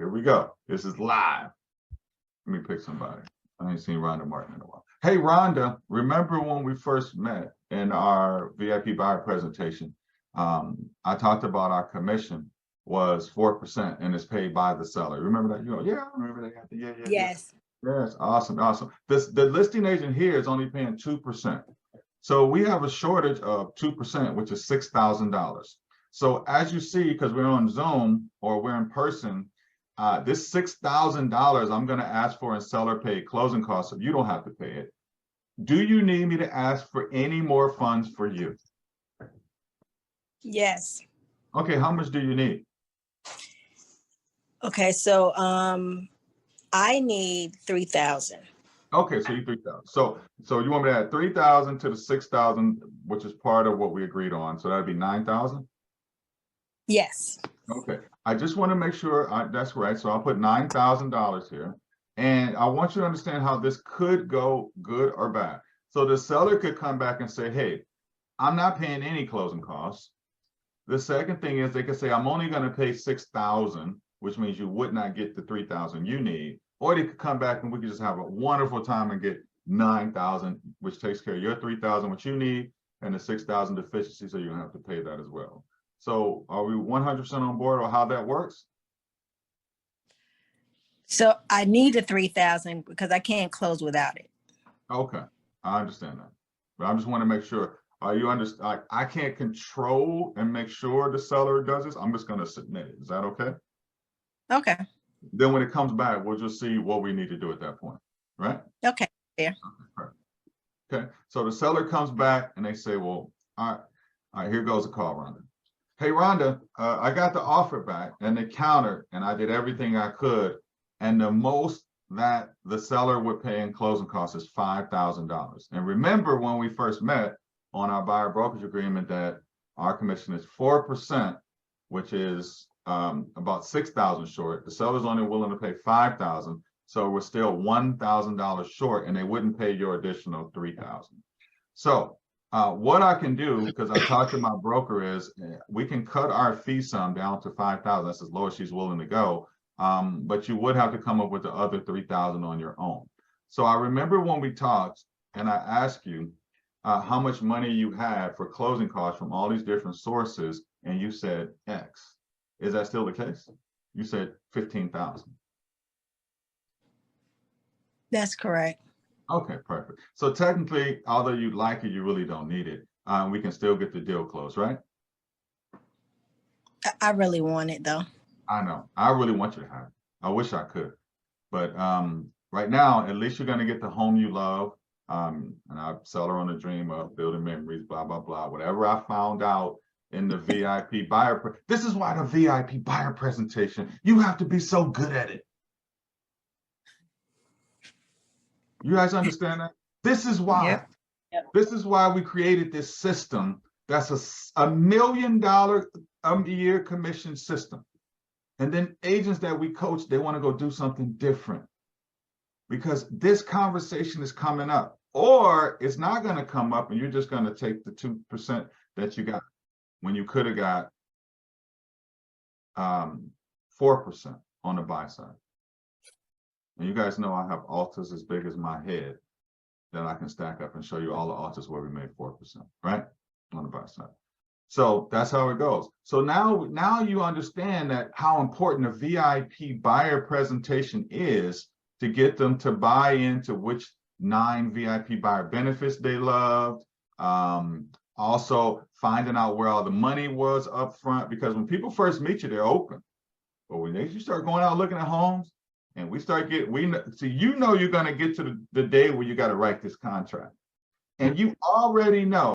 here we go. This is live. Let me pick somebody. I ain't seen Rhonda Martin in a while. Hey, Rhonda, remember when we first met in our VIP buyer presentation? I talked about our commission was 4% and it's paid by the seller. Remember that? You go, yeah, I remember that. Yeah. Yes. Yes, awesome. The listing agent here is only paying 2%. So we have a shortage of 2%, which is $6,000. So as you see, because we're on Zoom or we're in person, this $6,000 I'm going to ask for in seller paid closing costs, so you don't have to pay it. Do you need me to ask for any more funds for you? Yes. Okay, how much do you need? Okay, so I need 3,000. Okay, so you 3,000. So you want me to add 3,000 to the 6,000, which is part of what we agreed on. So that'd be 9,000. Yes. Okay, I just want to make sure that's right. So I'll put $9,000 here, and I want you to understand how this could go good or bad. So the seller could come back and say, "Hey, I'm not paying any closing costs." The second thing is they could say, "I'm only going to pay 6,000," which means you would not get the 3,000 you need. Or they could come back and we could just have a wonderful time and get 9,000, which takes care of your 3,000, what you need, and the 6,000 deficiency, so you don't have to pay that as well. So are we 100% on board on how that works? So I need the 3,000 because I can't close without it. Okay, I understand that. But I just want to make sure, you understand, I can't control and make sure the seller does this. I'm just going to submit it. Is that okay? Okay. Then when it comes back, we'll just see what we need to do at that point, right? Okay. Yeah. Okay. So the seller comes back and they say, well, all right, here goes a call, Rhonda. Hey, Rhonda, I got the offer back and the counter, and I did everything I could. And the most that the seller would pay in closing costs is $5,000. And remember when we first met on our buyer brokerage agreement that our commission is 4%, which is about 6,000 short. The seller's only willing to pay 5,000, so we're still $1,000 short, and they wouldn't pay your additional 3,000. So what I can do, because I talked to my broker, is we can cut our fee sum down to 5,000. That's as low as she's willing to go. But you would have to come up with the other 3,000 on your own. So I remember when we talked, and I asked you how much money you had for closing costs from all these different sources, and you said X. Is that still the case? You said 15,000. That's correct. Okay, perfect. So technically, although you'd like it, you really don't need it. We can still get the deal closed, right? I really want it though. I know. I really want you to have it. I wish I could. But right now, at least you're going to get the home you love. And I sell her on the dream of building memories, blah, blah, blah. Whatever I found out in the VIP buyer. This is why the VIP buyer presentation, you have to be so good at it. You guys understand that? This is why. Yep. This is why we created this system. That's a $1 million a year commission system. And then agents that we coach, they want to go do something different because this conversation is coming up, or it's not going to come up and you're just going to take the 2% that you got when you could have got 4% on the buy side. And you guys know I have alters as big as my head that I can stack up and show you all the alters where we made 4%, right? On the buy side. So that's how it goes. So now you understand that how important a VIP buyer presentation is to get them to buy into which 9 VIP buyer benefits they loved. Also finding out where all the money was up front, because when people first meet you, they're open. But when you start going out looking at homes and we start so you know you're going to get to the day where you got to write this contract. And you already know